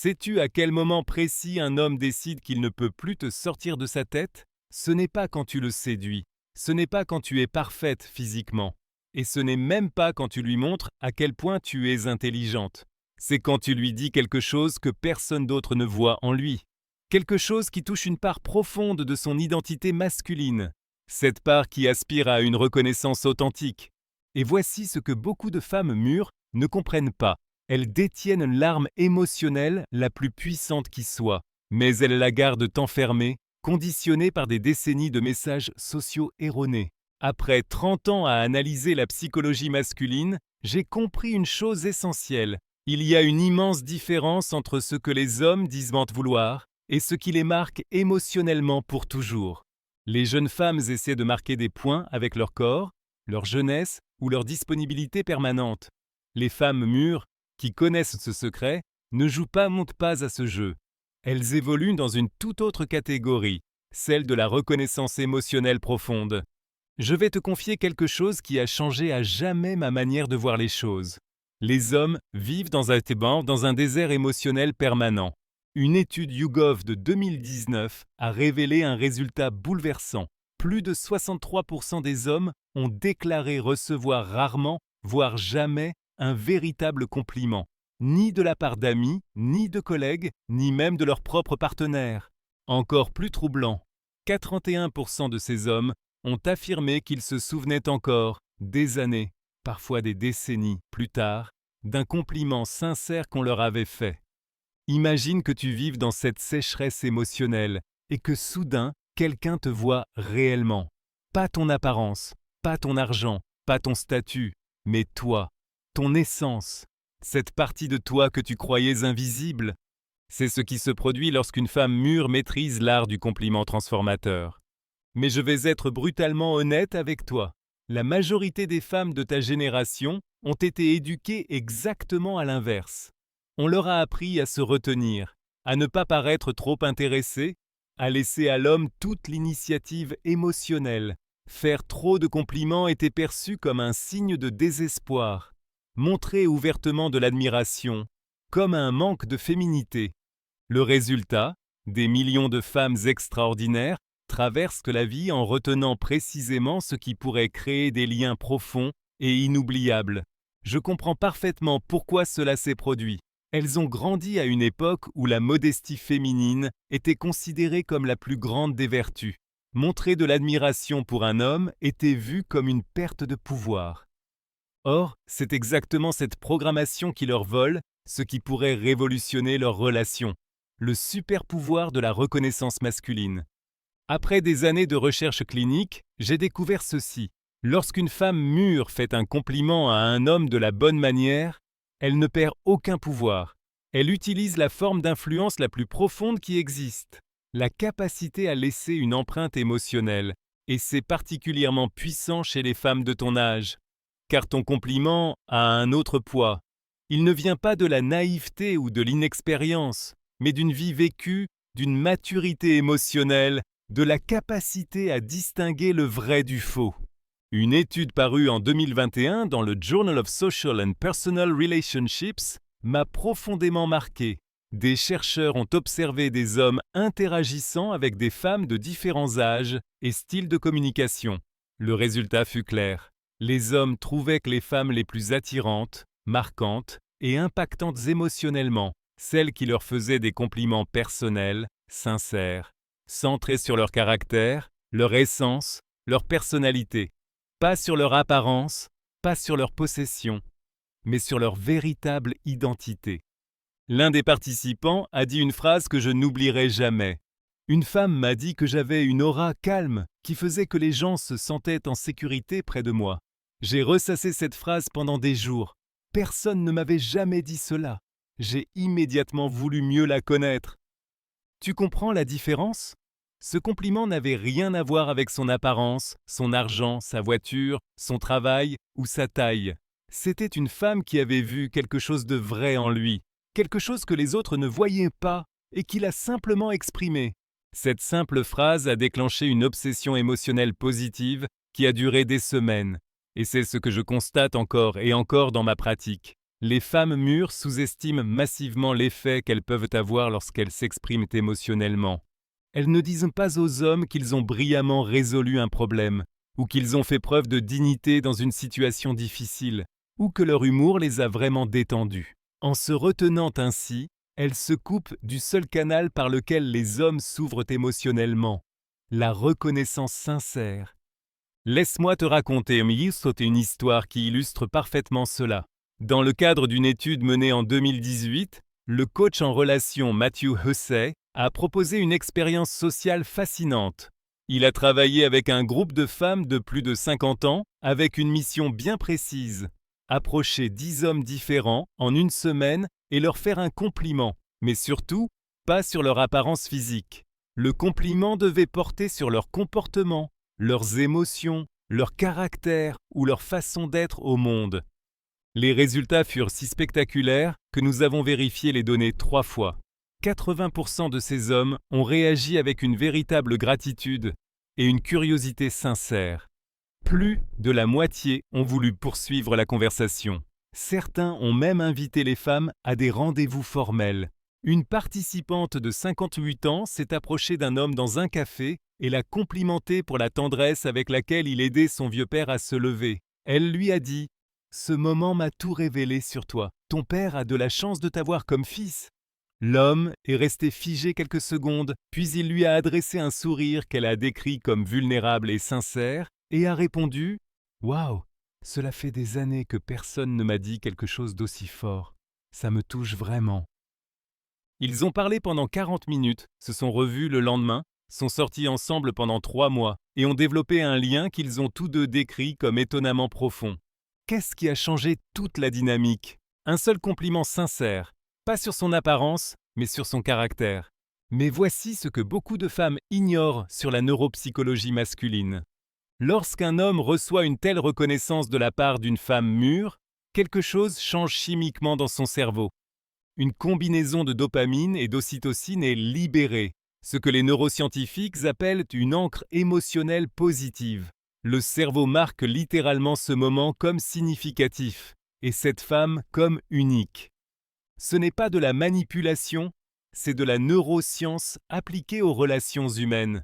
Sais-tu à quel moment précis un homme décide qu'il ne peut plus te sortir de sa tête? Ce n'est pas quand tu le séduis, ce n'est pas quand tu es parfaite physiquement, et ce n'est même pas quand tu lui montres à quel point tu es intelligente. C'est quand tu lui dis quelque chose que personne d'autre ne voit en lui. Quelque chose qui touche une part profonde de son identité masculine, cette part qui aspire à une reconnaissance authentique. Et voici ce que beaucoup de femmes mûres ne comprennent pas. Elles détiennent l'arme émotionnelle la plus puissante qui soit, mais elles la gardent enfermée, conditionnée par des décennies de messages sociaux erronés. Après 30 ans à analyser la psychologie masculine, j'ai compris une chose essentielle. Il y a une immense différence entre ce que les hommes disent vouloir et ce qui les marque émotionnellement pour toujours. Les jeunes femmes essaient de marquer des points avec leur corps, leur jeunesse ou leur disponibilité permanente. Les femmes mûres, qui connaissent ce secret, ne montent pas à ce jeu. Elles évoluent dans une toute autre catégorie, celle de la reconnaissance émotionnelle profonde. Je vais te confier quelque chose qui a changé à jamais ma manière de voir les choses. Les hommes vivent dans un désert émotionnel permanent. Une étude YouGov de 2019 a révélé un résultat bouleversant. Plus de 63% des hommes ont déclaré recevoir rarement, voire jamais, un véritable compliment, ni de la part d'amis, ni de collègues, ni même de leur propre partenaire. Encore plus troublant, 41% de ces hommes ont affirmé qu'ils se souvenaient encore, des années, parfois des décennies plus tard, d'un compliment sincère qu'on leur avait fait. Imagine que tu vives dans cette sécheresse émotionnelle et que soudain, quelqu'un te voit réellement. Pas ton apparence, pas ton argent, pas ton statut, mais toi, ton essence, cette partie de toi que tu croyais invisible. C'est ce qui se produit lorsqu'une femme mûre maîtrise l'art du compliment transformateur. Mais je vais être brutalement honnête avec toi. La majorité des femmes de ta génération ont été éduquées exactement à l'inverse. On leur a appris à se retenir, à ne pas paraître trop intéressées, à laisser à l'homme toute l'initiative émotionnelle. Faire trop de compliments était perçu comme un signe de désespoir. Montrer ouvertement de l'admiration, comme un manque de féminité. Le résultat, des millions de femmes extraordinaires traversent la vie en retenant précisément ce qui pourrait créer des liens profonds et inoubliables. Je comprends parfaitement pourquoi cela s'est produit. Elles ont grandi à une époque où la modestie féminine était considérée comme la plus grande des vertus. Montrer de l'admiration pour un homme était vu comme une perte de pouvoir. Or, c'est exactement cette programmation qui leur vole, ce qui pourrait révolutionner leurs relations, le super pouvoir de la reconnaissance masculine. Après des années de recherche clinique, j'ai découvert ceci. Lorsqu'une femme mûre fait un compliment à un homme de la bonne manière, elle ne perd aucun pouvoir. Elle utilise la forme d'influence la plus profonde qui existe, la capacité à laisser une empreinte émotionnelle, et c'est particulièrement puissant chez les femmes de ton âge. Car ton compliment a un autre poids. Il ne vient pas de la naïveté ou de l'inexpérience, mais d'une vie vécue, d'une maturité émotionnelle, de la capacité à distinguer le vrai du faux. Une étude parue en 2021 dans le Journal of Social and Personal Relationships m'a profondément marqué. Des chercheurs ont observé des hommes interagissant avec des femmes de différents âges et styles de communication. Le résultat fut clair. Les hommes trouvaient que les femmes les plus attirantes, marquantes et impactantes émotionnellement, celles qui leur faisaient des compliments personnels, sincères, centrés sur leur caractère, leur essence, leur personnalité, pas sur leur apparence, pas sur leur possession, mais sur leur véritable identité. L'un des participants a dit une phrase que je n'oublierai jamais. Une femme m'a dit que j'avais une aura calme qui faisait que les gens se sentaient en sécurité près de moi. J'ai ressassé cette phrase pendant des jours. Personne ne m'avait jamais dit cela. J'ai immédiatement voulu mieux la connaître. Tu comprends la différence? Ce compliment n'avait rien à voir avec son apparence, son argent, sa voiture, son travail ou sa taille. C'était une femme qui avait vu quelque chose de vrai en lui, quelque chose que les autres ne voyaient pas et qui l'a simplement exprimé. Cette simple phrase a déclenché une obsession émotionnelle positive qui a duré des semaines. Et c'est ce que je constate encore et encore dans ma pratique. Les femmes mûres sous-estiment massivement l'effet qu'elles peuvent avoir lorsqu'elles s'expriment émotionnellement. Elles ne disent pas aux hommes qu'ils ont brillamment résolu un problème, ou qu'ils ont fait preuve de dignité dans une situation difficile, ou que leur humour les a vraiment détendus. En se retenant ainsi, elles se coupent du seul canal par lequel les hommes s'ouvrent émotionnellement, la reconnaissance sincère. Laisse-moi te raconter une histoire qui illustre parfaitement cela. Dans le cadre d'une étude menée en 2018, le coach en relations Matthew Hussey a proposé une expérience sociale fascinante. Il a travaillé avec un groupe de femmes de plus de 50 ans avec une mission bien précise: approcher 10 hommes différents en une semaine et leur faire un compliment, mais surtout, pas sur leur apparence physique. Le compliment devait porter sur leur comportement, leurs émotions, leur caractère ou leur façon d'être au monde. Les résultats furent si spectaculaires que nous avons vérifié les données 3 fois. 80% de ces hommes ont réagi avec une véritable gratitude et une curiosité sincère. Plus de la moitié ont voulu poursuivre la conversation. Certains ont même invité les femmes à des rendez-vous formels. Une participante de 58 ans s'est approchée d'un homme dans un café et l'a complimenté pour la tendresse avec laquelle il aidait son vieux père à se lever. Elle lui a dit: « Ce moment m'a tout révélé sur toi. Ton père a de la chance de t'avoir comme fils. » L'homme est resté figé quelques secondes, puis il lui a adressé un sourire qu'elle a décrit comme vulnérable et sincère, et a répondu: « Waouh, cela fait des années que personne ne m'a dit quelque chose d'aussi fort. Ça me touche vraiment. » Ils ont parlé pendant 40 minutes, se sont revus le lendemain, sont sortis ensemble pendant 3 mois et ont développé un lien qu'ils ont tous deux décrit comme étonnamment profond. Qu'est-ce qui a changé toute la dynamique? Un seul compliment sincère, pas sur son apparence, mais sur son caractère. Mais voici ce que beaucoup de femmes ignorent sur la neuropsychologie masculine. Lorsqu'un homme reçoit une telle reconnaissance de la part d'une femme mûre, quelque chose change chimiquement dans son cerveau. Une combinaison de dopamine et d'ocytocine est libérée, ce que les neuroscientifiques appellent une ancre émotionnelle positive. Le cerveau marque littéralement ce moment comme significatif, et cette femme comme unique. Ce n'est pas de la manipulation, c'est de la neuroscience appliquée aux relations humaines.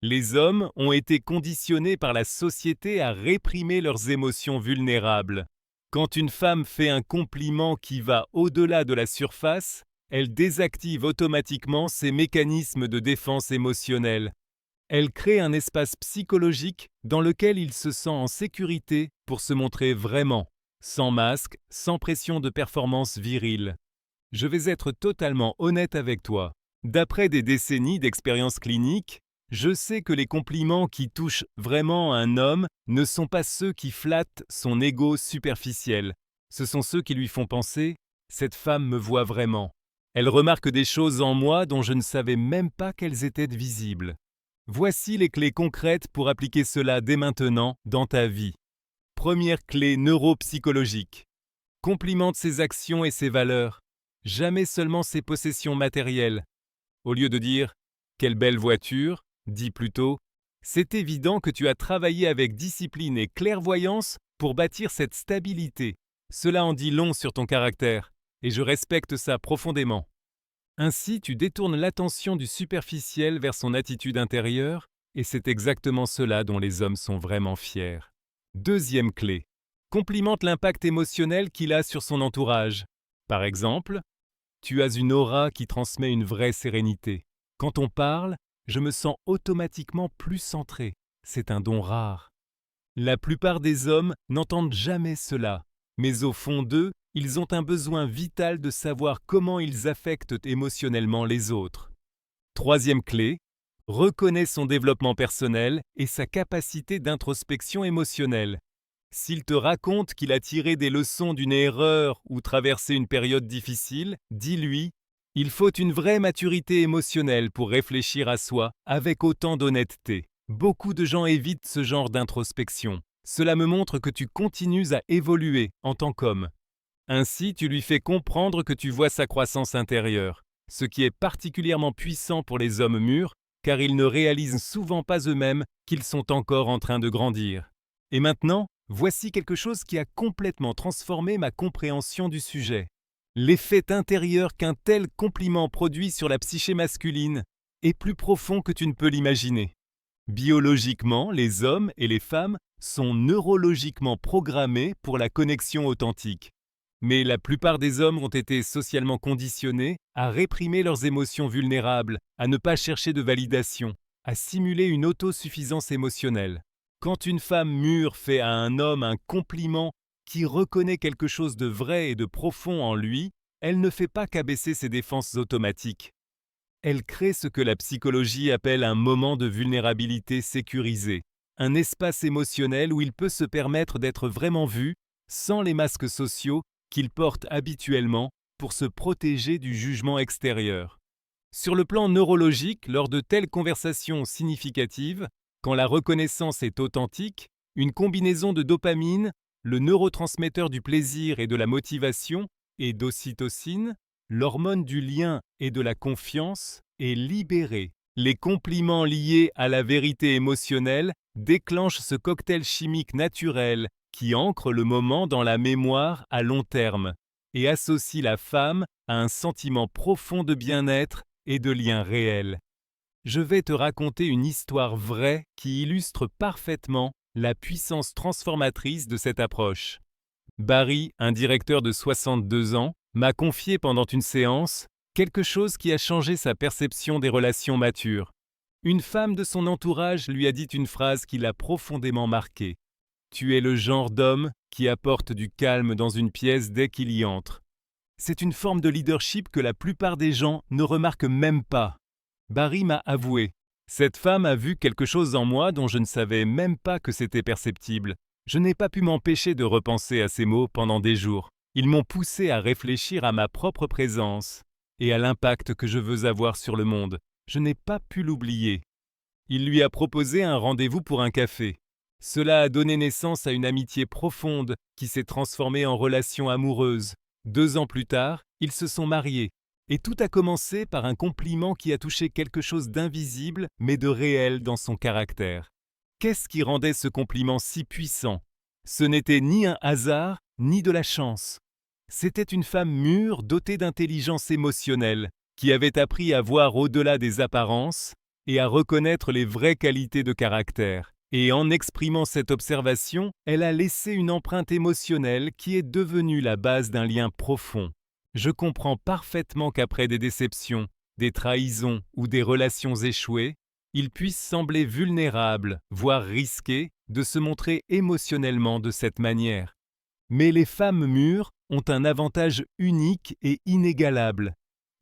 Les hommes ont été conditionnés par la société à réprimer leurs émotions vulnérables. Quand une femme fait un compliment qui va au-delà de la surface, elle désactive automatiquement ses mécanismes de défense émotionnelle. Elle crée un espace psychologique dans lequel il se sent en sécurité pour se montrer vraiment, sans masque, sans pression de performance virile. Je vais être totalement honnête avec toi. D'après des décennies d'expérience clinique, je sais que les compliments qui touchent vraiment un homme ne sont pas ceux qui flattent son ego superficiel. Ce sont ceux qui lui font penser « cette femme me voit vraiment ». Elle remarque des choses en moi dont je ne savais même pas qu'elles étaient visibles. Voici les clés concrètes pour appliquer cela dès maintenant dans ta vie. Première clé neuropsychologique. Complimente ses actions et ses valeurs. Jamais seulement ses possessions matérielles. Au lieu de dire « quelle belle voiture », dis plutôt « c'est évident que tu as travaillé avec discipline et clairvoyance pour bâtir cette stabilité. Cela en dit long sur ton caractère, et je respecte ça profondément. » Ainsi, tu détournes l'attention du superficiel vers son attitude intérieure, et c'est exactement cela dont les hommes sont vraiment fiers. Deuxième clé. Complimente l'impact émotionnel qu'il a sur son entourage. Par exemple, tu as une aura qui transmet une vraie sérénité. Quand on parle, je me sens automatiquement plus centré. C'est un don rare. La plupart des hommes n'entendent jamais cela, mais au fond d'eux, ils ont un besoin vital de savoir comment ils affectent émotionnellement les autres. Troisième clé, reconnais son développement personnel et sa capacité d'introspection émotionnelle. S'il te raconte qu'il a tiré des leçons d'une erreur ou traversé une période difficile, dis-lui « Il faut une vraie maturité émotionnelle pour réfléchir à soi avec autant d'honnêteté. » Beaucoup de gens évitent ce genre d'introspection. Cela me montre que tu continues à évoluer en tant qu'homme. Ainsi, tu lui fais comprendre que tu vois sa croissance intérieure, ce qui est particulièrement puissant pour les hommes mûrs, car ils ne réalisent souvent pas eux-mêmes qu'ils sont encore en train de grandir. Et maintenant, Voici quelque chose qui a complètement transformé ma compréhension du sujet. L'effet intérieur qu'un tel compliment produit sur la psyché masculine est plus profond que tu ne peux l'imaginer. Biologiquement, les hommes et les femmes sont neurologiquement programmés pour la connexion authentique. Mais la plupart des hommes ont été socialement conditionnés à réprimer leurs émotions vulnérables, à ne pas chercher de validation, à simuler une autosuffisance émotionnelle. Quand une femme mûre fait à un homme un compliment qui reconnaît quelque chose de vrai et de profond en lui, elle ne fait pas qu'abaisser ses défenses automatiques. Elle crée ce que la psychologie appelle un moment de vulnérabilité sécurisé, un espace émotionnel où il peut se permettre d'être vraiment vu, sans les masques sociaux qu'il porte habituellement pour se protéger du jugement extérieur. Sur le plan neurologique, lors de telles conversations significatives, quand la reconnaissance est authentique, une combinaison de dopamine, le neurotransmetteur du plaisir et de la motivation, et d'ocytocine, l'hormone du lien et de la confiance, est libérée. Les compliments liés à la vérité émotionnelle déclenchent ce cocktail chimique naturel qui ancre le moment dans la mémoire à long terme et associe la femme à un sentiment profond de bien-être et de lien réel. Je vais te raconter une histoire vraie qui illustre parfaitement la puissance transformatrice de cette approche. Barry, un directeur de 62 ans, m'a confié pendant une séance quelque chose qui a changé sa perception des relations matures. Une femme de son entourage lui a dit une phrase qui l'a profondément marqué. « Tu es le genre d'homme qui apporte du calme dans une pièce dès qu'il y entre. » C'est une forme de leadership que la plupart des gens ne remarquent même pas. Barry m'a avoué. Cette femme a vu quelque chose en moi dont je ne savais même pas que c'était perceptible. Je n'ai pas pu m'empêcher de repenser à ces mots pendant des jours. Ils m'ont poussé à réfléchir à ma propre présence et à l'impact que je veux avoir sur le monde. Je n'ai pas pu l'oublier. Il lui a proposé un rendez-vous pour un café. Cela a donné naissance à une amitié profonde qui s'est transformée en relation amoureuse. 2 ans plus tard, ils se sont mariés. Et tout a commencé par un compliment qui a touché quelque chose d'invisible mais de réel dans son caractère. Qu'est-ce qui rendait ce compliment si puissant? Ce n'était ni un hasard, ni de la chance. C'était une femme mûre dotée d'intelligence émotionnelle, qui avait appris à voir au-delà des apparences et à reconnaître les vraies qualités de caractère. Et en exprimant cette observation, elle a laissé une empreinte émotionnelle qui est devenue la base d'un lien profond. Je comprends parfaitement qu'après des déceptions, des trahisons ou des relations échouées, il puisse sembler vulnérable, voire risqué, de se montrer émotionnellement de cette manière. Mais les femmes mûres ont un avantage unique et inégalable.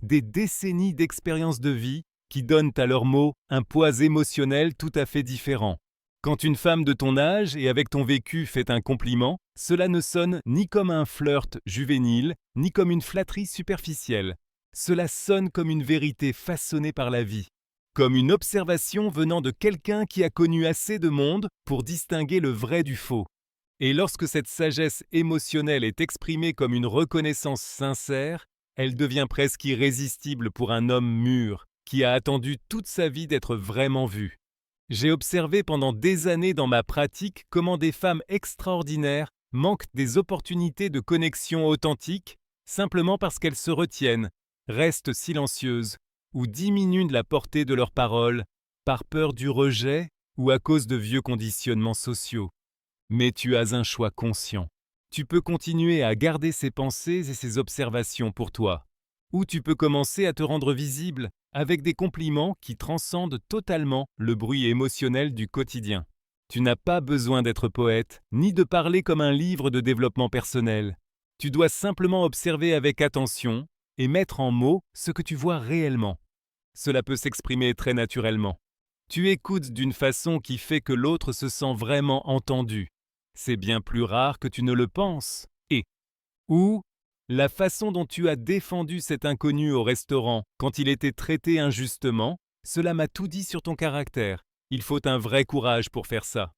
Des décennies d'expérience de vie qui donnent à leurs mots un poids émotionnel tout à fait différent. Quand une femme de ton âge et avec ton vécu fait un compliment, cela ne sonne ni comme un flirt juvénile, ni comme une flatterie superficielle. Cela sonne comme une vérité façonnée par la vie, comme une observation venant de quelqu'un qui a connu assez de monde pour distinguer le vrai du faux. Et lorsque cette sagesse émotionnelle est exprimée comme une reconnaissance sincère, elle devient presque irrésistible pour un homme mûr qui a attendu toute sa vie d'être vraiment vu. J'ai observé pendant des années dans ma pratique comment des femmes extraordinaires manquent des opportunités de connexion authentique simplement parce qu'elles se retiennent, restent silencieuses ou diminuent la portée de leurs paroles par peur du rejet ou à cause de vieux conditionnements sociaux. Mais tu as un choix conscient. Tu peux continuer à garder ces pensées et ces observations pour toi. Ou tu peux commencer à te rendre visible avec des compliments qui transcendent totalement le bruit émotionnel du quotidien. Tu n'as pas besoin d'être poète, ni de parler comme un livre de développement personnel. Tu dois simplement observer avec attention et mettre en mots ce que tu vois réellement. Cela peut s'exprimer très naturellement. Tu écoutes d'une façon qui fait que l'autre se sent vraiment entendu. C'est bien plus rare que tu ne le penses. Ou la façon dont tu as défendu cet inconnu au restaurant quand il était traité injustement, cela m'a tout dit sur ton caractère. Il faut un vrai courage pour faire ça.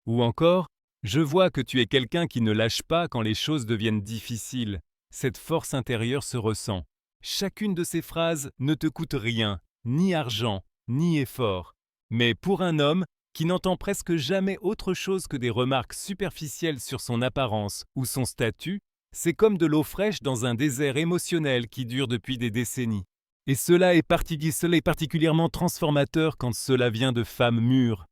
Ou encore, je vois que tu es quelqu'un qui ne lâche pas quand les choses deviennent difficiles. Cette force intérieure se ressent. Chacune de ces phrases ne te coûte rien, ni argent, ni effort. Mais pour un homme qui n'entend presque jamais autre chose que des remarques superficielles sur son apparence ou son statut, c'est comme de l'eau fraîche dans un désert émotionnel qui dure depuis des décennies. Et cela est particulièrement transformateur quand cela vient de femmes mûres.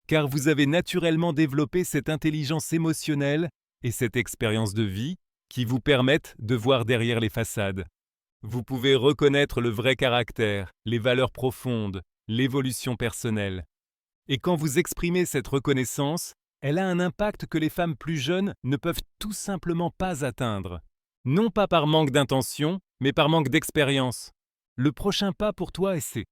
Car vous avez naturellement développé cette intelligence émotionnelle et cette expérience de vie qui vous permettent de voir derrière les façades. Vous pouvez reconnaître le vrai caractère, les valeurs profondes, l'évolution personnelle. Et quand vous exprimez cette reconnaissance, elle a un impact que les femmes plus jeunes ne peuvent tout simplement pas atteindre. Non pas par manque d'intention, mais par manque d'expérience. Le prochain pas pour toi est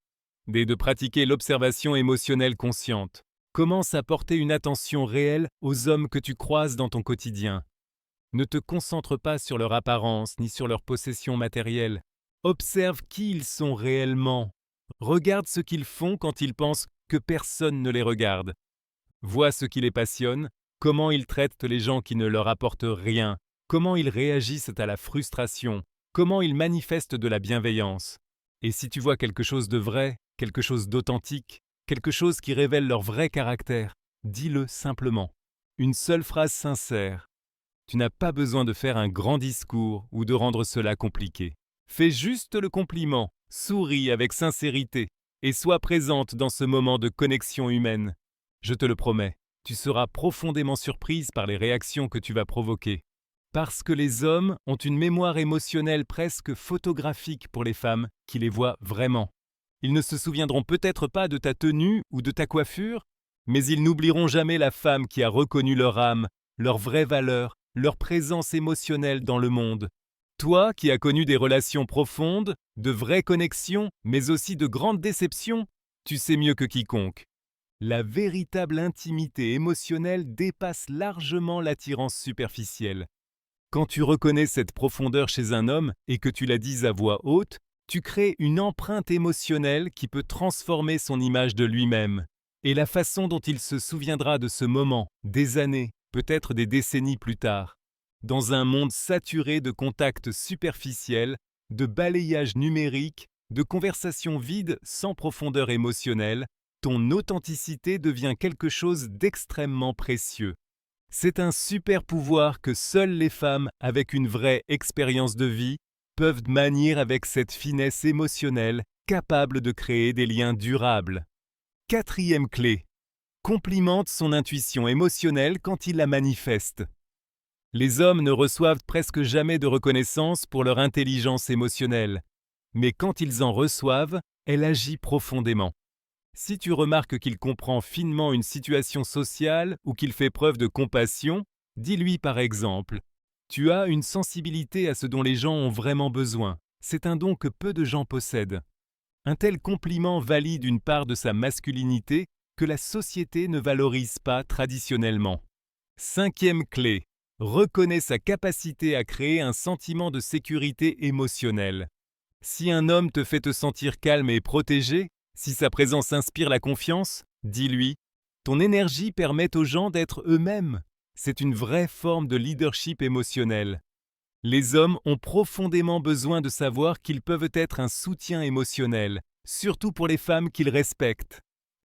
de pratiquer l'observation émotionnelle consciente. Commence à porter une attention réelle aux hommes que tu croises dans ton quotidien. Ne te concentre pas sur leur apparence ni sur leur possession matérielle. Observe qui ils sont réellement. Regarde ce qu'ils font quand ils pensent que personne ne les regarde. Vois ce qui les passionne, comment ils traitent les gens qui ne leur apportent rien, comment ils réagissent à la frustration, comment ils manifestent de la bienveillance. Et si tu vois quelque chose de vrai, quelque chose d'authentique, quelque chose qui révèle leur vrai caractère, dis-le simplement. Une seule phrase sincère. Tu n'as pas besoin de faire un grand discours ou de rendre cela compliqué. Fais juste le compliment, souris avec sincérité et sois présente dans ce moment de connexion humaine. Je te le promets, tu seras profondément surprise par les réactions que tu vas provoquer. Parce que les hommes ont une mémoire émotionnelle presque photographique pour les femmes qui les voient vraiment. Ils ne se souviendront peut-être pas de ta tenue ou de ta coiffure, mais ils n'oublieront jamais la femme qui a reconnu leur âme, leur vraie valeur, leur présence émotionnelle dans le monde. Toi qui as connu des relations profondes, de vraies connexions, mais aussi de grandes déceptions, tu sais mieux que quiconque. La véritable intimité émotionnelle dépasse largement l'attirance superficielle. Quand tu reconnais cette profondeur chez un homme et que tu la dis à voix haute, tu crées une empreinte émotionnelle qui peut transformer son image de lui-même et la façon dont il se souviendra de ce moment, des années, peut-être des décennies plus tard. Dans un monde saturé de contacts superficiels, de balayage numérique, de conversations vides sans profondeur émotionnelle, ton authenticité devient quelque chose d'extrêmement précieux. C'est un super pouvoir que seules les femmes avec une vraie expérience de vie peuvent manier avec cette finesse émotionnelle capable de créer des liens durables. 4e clé. Complimente son intuition émotionnelle quand il la manifeste. Les hommes ne reçoivent presque jamais de reconnaissance pour leur intelligence émotionnelle, mais quand ils en reçoivent, elle agit profondément. Si tu remarques qu'il comprend finement une situation sociale ou qu'il fait preuve de compassion, dis-lui par exemple « Tu as une sensibilité à ce dont les gens ont vraiment besoin. C'est un don que peu de gens possèdent. » Un tel compliment valide une part de sa masculinité que la société ne valorise pas traditionnellement. 5e clé. Reconnais sa capacité à créer un sentiment de sécurité émotionnelle. Si un homme te fait te sentir calme et protégé, si sa présence inspire la confiance, dis-lui « Ton énergie permet aux gens d'être eux-mêmes. » C'est une vraie forme de leadership émotionnel. Les hommes ont profondément besoin de savoir qu'ils peuvent être un soutien émotionnel, surtout pour les femmes qu'ils respectent.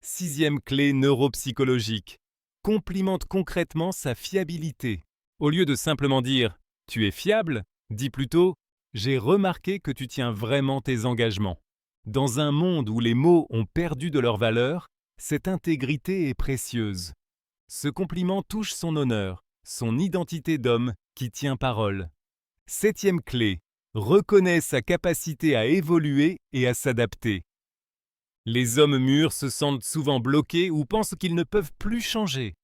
6e clé neuropsychologique. Complimente concrètement sa fiabilité. Au lieu de simplement dire « Tu es fiable », dis plutôt « J'ai remarqué que tu tiens vraiment tes engagements ». Dans un monde où les mots ont perdu de leur valeur, cette intégrité est précieuse. Ce compliment touche son honneur, son identité d'homme qui tient parole. 7e clé. Reconnais sa capacité à évoluer et à s'adapter. Les hommes mûrs se sentent souvent bloqués ou pensent qu'ils ne peuvent plus changer.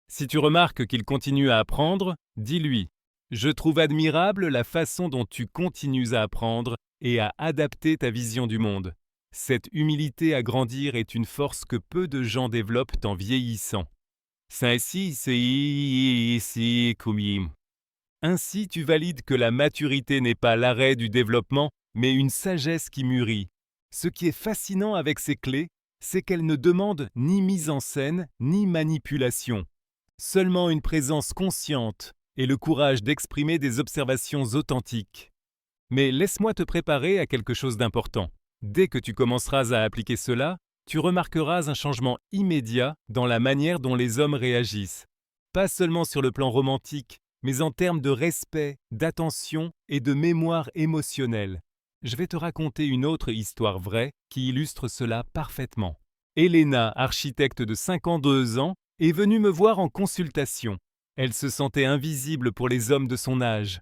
Si tu remarques qu'il continue à apprendre, dis-lui « Je trouve admirable la façon dont tu continues à apprendre et à adapter ta vision du monde. Cette humilité à grandir est une force que peu de gens développent en vieillissant. » Ainsi, tu valides que la maturité n'est pas l'arrêt du développement, mais une sagesse qui mûrit. Ce qui est fascinant avec ces clés, c'est qu'elles ne demandent ni mise en scène, ni manipulation. Seulement une présence consciente et le courage d'exprimer des observations authentiques. Mais laisse-moi te préparer à quelque chose d'important. Dès que tu commenceras à appliquer cela, tu remarqueras un changement immédiat dans la manière dont les hommes réagissent. Pas seulement sur le plan romantique, mais en termes de respect, d'attention et de mémoire émotionnelle. Je vais te raconter une autre histoire vraie qui illustre cela parfaitement. Elena, architecte de 52 ans, est venue me voir en consultation. Elle se sentait invisible pour les hommes de son âge.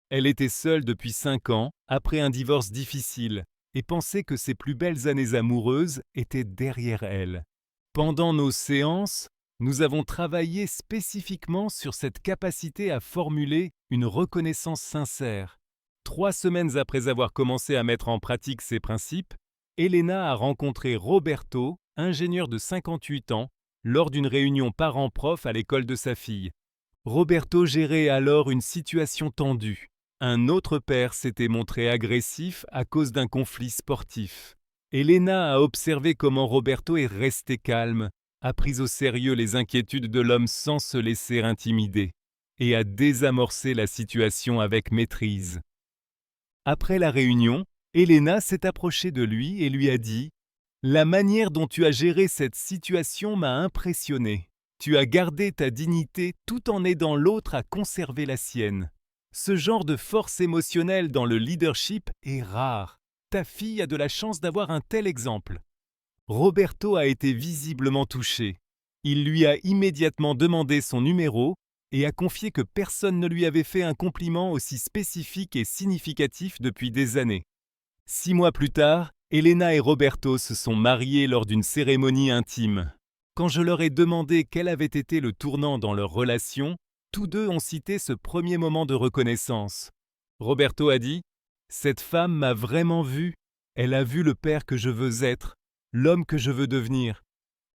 Elle était seule depuis 5 ans, après un divorce difficile, et pensait que ses plus belles années amoureuses étaient derrière elle. Pendant nos séances, nous avons travaillé spécifiquement sur cette capacité à formuler une reconnaissance sincère. 3 semaines après avoir commencé à mettre en pratique ces principes, Elena a rencontré Roberto, ingénieur de 58 ans, lors d'une réunion parents-prof à l'école de sa fille. Roberto gérait alors une situation tendue. Un autre père s'était montré agressif à cause d'un conflit sportif. Elena a observé comment Roberto est resté calme, a pris au sérieux les inquiétudes de l'homme sans se laisser intimider, et a désamorcé la situation avec maîtrise. Après la réunion, Elena s'est approchée de lui et lui a dit « La manière dont tu as géré cette situation m'a impressionné. Tu as gardé ta dignité tout en aidant l'autre à conserver la sienne. Ce genre de force émotionnelle dans le leadership est rare. Ta fille a de la chance d'avoir un tel exemple. » Roberto a été visiblement touché. Il lui a immédiatement demandé son numéro et a confié que personne ne lui avait fait un compliment aussi spécifique et significatif depuis des années. 6 mois plus tard, Elena et Roberto se sont mariés lors d'une cérémonie intime. Quand je leur ai demandé quel avait été le tournant dans leur relation, tous deux ont cité ce premier moment de reconnaissance. Roberto a dit « Cette femme m'a vraiment vu. Elle a vu le père que je veux être, l'homme que je veux devenir. »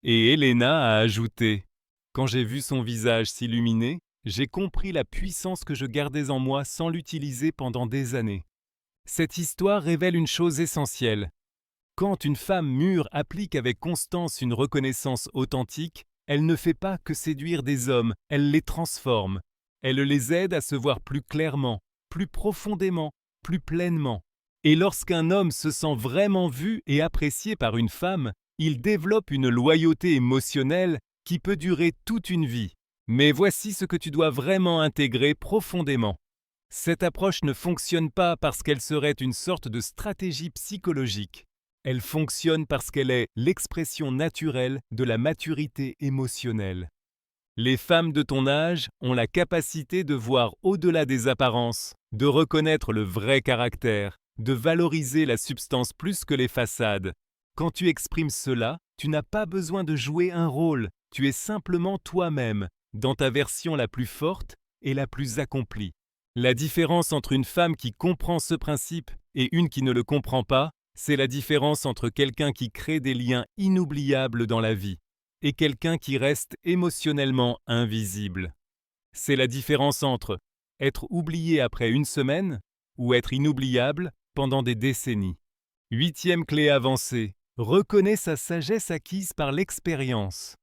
Et Elena a ajouté « Quand j'ai vu son visage s'illuminer, j'ai compris la puissance que je gardais en moi sans l'utiliser pendant des années. » Cette histoire révèle une chose essentielle. Quand une femme mûre applique avec constance une reconnaissance authentique, elle ne fait pas que séduire des hommes, elle les transforme. Elle les aide à se voir plus clairement, plus profondément, plus pleinement. Et lorsqu'un homme se sent vraiment vu et apprécié par une femme, il développe une loyauté émotionnelle qui peut durer toute une vie. Mais voici ce que tu dois vraiment intégrer profondément. Cette approche ne fonctionne pas parce qu'elle serait une sorte de stratégie psychologique. Elle fonctionne parce qu'elle est l'expression naturelle de la maturité émotionnelle. Les femmes de ton âge ont la capacité de voir au-delà des apparences, de reconnaître le vrai caractère, de valoriser la substance plus que les façades. Quand tu exprimes cela, tu n'as pas besoin de jouer un rôle, tu es simplement toi-même, dans ta version la plus forte et la plus accomplie. La différence entre une femme qui comprend ce principe et une qui ne le comprend pas, c'est la différence entre quelqu'un qui crée des liens inoubliables dans la vie et quelqu'un qui reste émotionnellement invisible. C'est la différence entre être oublié après une semaine ou être inoubliable pendant des décennies. 8e clé avancée, reconnais sa sagesse acquise par l'expérience.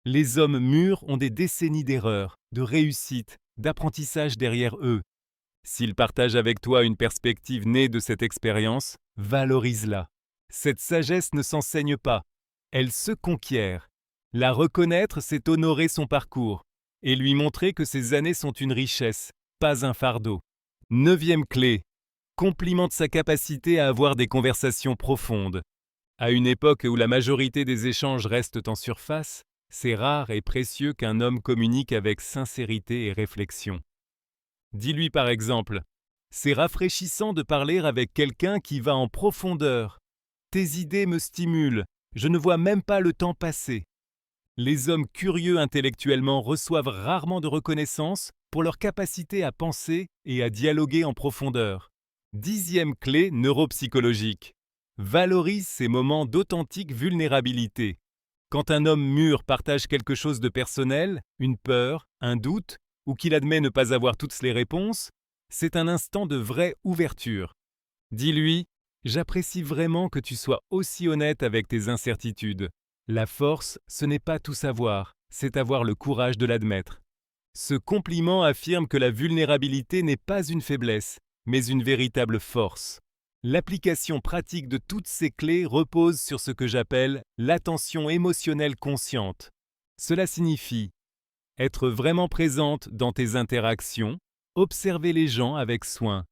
Les hommes mûrs ont des décennies d'erreurs, de réussites, d'apprentissage derrière eux. S'ils partagent avec toi une perspective née de cette expérience, valorise-la. Cette sagesse ne s'enseigne pas, elle se conquiert. La reconnaître, c'est honorer son parcours et lui montrer que ces années sont une richesse, pas un fardeau. 9e clé, complimente sa capacité à avoir des conversations profondes. À une époque où la majorité des échanges restent en surface, c'est rare et précieux qu'un homme communique avec sincérité et réflexion. Dis-lui par exemple « C'est rafraîchissant de parler avec quelqu'un qui va en profondeur. Tes idées me stimulent, je ne vois même pas le temps passer. » Les hommes curieux intellectuellement reçoivent rarement de reconnaissance pour leur capacité à penser et à dialoguer en profondeur. 10e clé neuropsychologique. Valorise ces moments d'authentique vulnérabilité. Quand un homme mûr partage quelque chose de personnel, une peur, un doute, ou qu'il admet ne pas avoir toutes les réponses, c'est un instant de vraie ouverture. Dis-lui « J'apprécie vraiment que tu sois aussi honnête avec tes incertitudes. La force, ce n'est pas tout savoir, c'est avoir le courage de l'admettre. » Ce compliment affirme que la vulnérabilité n'est pas une faiblesse, mais une véritable force. L'application pratique de toutes ces clés repose sur ce que j'appelle l'attention émotionnelle consciente. Cela signifie être vraiment présente dans tes interactions, observer les gens avec soin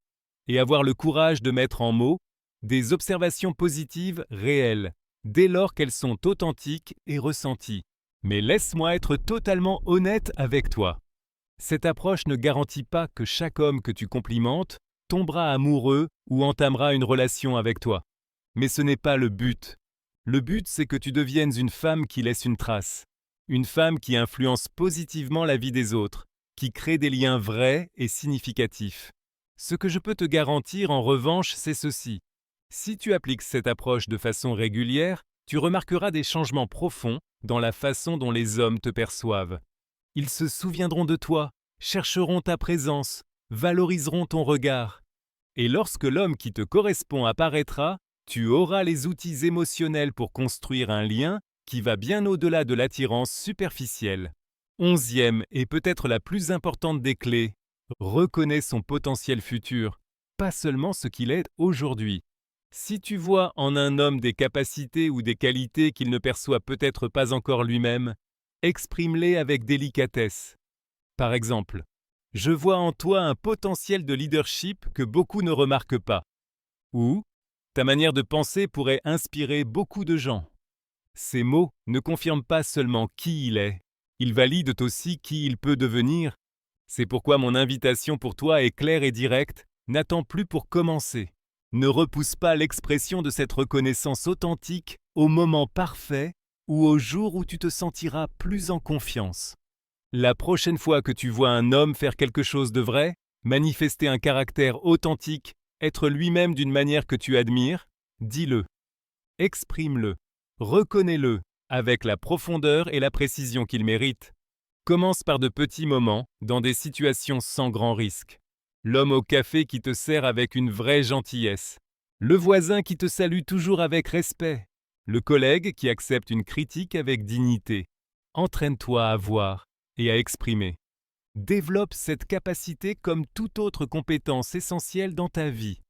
et avoir le courage de mettre en mots des observations positives réelles, dès lors qu'elles sont authentiques et ressenties. Mais laisse-moi être totalement honnête avec toi. Cette approche ne garantit pas que chaque homme que tu complimentes tombera amoureux ou entamera une relation avec toi. Mais ce n'est pas le but. Le but, c'est que tu deviennes une femme qui laisse une trace. Une femme qui influence positivement la vie des autres, qui crée des liens vrais et significatifs. Ce que je peux te garantir en revanche, c'est ceci. Si tu appliques cette approche de façon régulière, tu remarqueras des changements profonds dans la façon dont les hommes te perçoivent. Ils se souviendront de toi, chercheront ta présence, valoriseront ton regard. Et lorsque l'homme qui te correspond apparaîtra, tu auras les outils émotionnels pour construire un lien qui va bien au-delà de l'attirance superficielle. 11e et peut-être la plus importante des clés, reconnais son potentiel futur, pas seulement ce qu'il est aujourd'hui. Si tu vois en un homme des capacités ou des qualités qu'il ne perçoit peut-être pas encore lui-même, exprime-les avec délicatesse. Par exemple, je vois en toi un potentiel de leadership que beaucoup ne remarquent pas. Ou, ta manière de penser pourrait inspirer beaucoup de gens. Ces mots ne confirment pas seulement qui il est, ils valident aussi qui il peut devenir. C'est pourquoi mon invitation pour toi est claire et directe, n'attends plus pour commencer. Ne repousse pas l'expression de cette reconnaissance authentique au moment parfait ou au jour où tu te sentiras plus en confiance. La prochaine fois que tu vois un homme faire quelque chose de vrai, manifester un caractère authentique, être lui-même d'une manière que tu admires, dis-le, exprime-le, reconnais-le avec la profondeur et la précision qu'il mérite. Commence par de petits moments, dans des situations sans grand risque. L'homme au café qui te sert avec une vraie gentillesse. Le voisin qui te salue toujours avec respect. Le collègue qui accepte une critique avec dignité. Entraîne-toi à voir et à exprimer. Développe cette capacité comme toute autre compétence essentielle dans ta vie.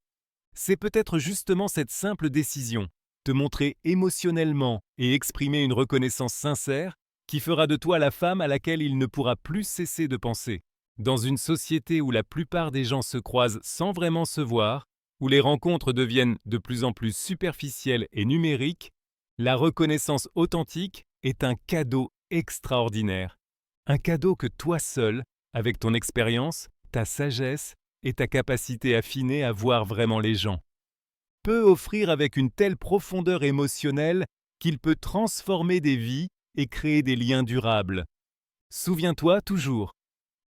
C'est peut-être justement cette simple décision, te montrer émotionnellement et exprimer une reconnaissance sincère, qui fera de toi la femme à laquelle il ne pourra plus cesser de penser. Dans une société où la plupart des gens se croisent sans vraiment se voir, où les rencontres deviennent de plus en plus superficielles et numériques, la reconnaissance authentique est un cadeau extraordinaire. Un cadeau que toi seul, avec ton expérience, ta sagesse et ta capacité affinée à voir vraiment les gens, peut offrir avec une telle profondeur émotionnelle qu'il peut transformer des vies et créer des liens durables. Souviens-toi toujours,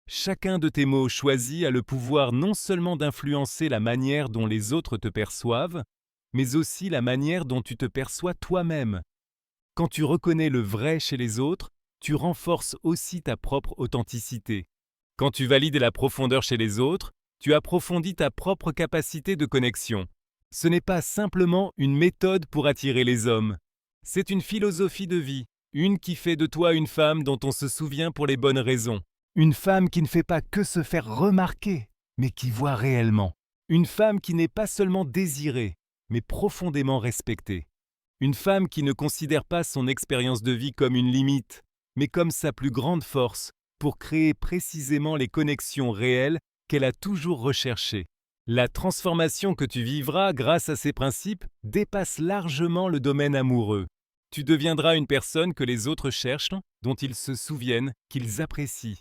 chacun de tes mots choisis a le pouvoir non seulement d'influencer la manière dont les autres te perçoivent, mais aussi la manière dont tu te perçois toi-même. Quand tu reconnais le vrai chez les autres, tu renforces aussi ta propre authenticité. Quand tu valides la profondeur chez les autres, tu approfondis ta propre capacité de connexion. Ce n'est pas simplement une méthode pour attirer les hommes. C'est une philosophie de vie, une qui fait de toi une femme dont on se souvient pour les bonnes raisons. Une femme qui ne fait pas que se faire remarquer, mais qui voit réellement. Une femme qui n'est pas seulement désirée, mais profondément respectée. Une femme qui ne considère pas son expérience de vie comme une limite, mais comme sa plus grande force pour créer précisément les connexions réelles qu'elle a toujours recherchées. La transformation que tu vivras grâce à ces principes dépasse largement le domaine amoureux. Tu deviendras une personne que les autres cherchent, dont ils se souviennent, qu'ils apprécient.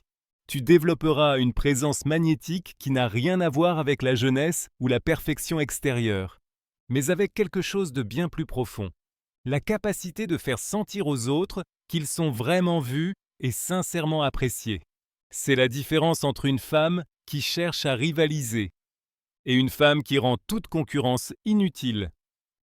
Tu développeras une présence magnétique qui n'a rien à voir avec la jeunesse ou la perfection extérieure, mais avec quelque chose de bien plus profond. La capacité de faire sentir aux autres qu'ils sont vraiment vus et sincèrement appréciés. C'est la différence entre une femme qui cherche à rivaliser et une femme qui rend toute concurrence inutile.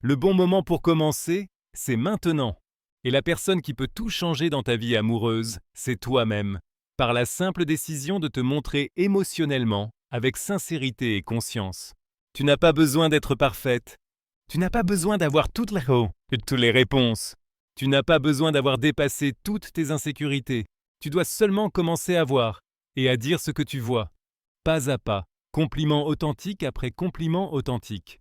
Le bon moment pour commencer, c'est maintenant. Et la personne qui peut tout changer dans ta vie amoureuse, c'est toi-même, par la simple décision de te montrer émotionnellement, avec sincérité et conscience. Tu n'as pas besoin d'être parfaite. Tu n'as pas besoin d'avoir toutes les réponses. Tu n'as pas besoin d'avoir dépassé toutes tes insécurités. Tu dois seulement commencer à voir et à dire ce que tu vois, pas à pas, compliment authentique après compliment authentique.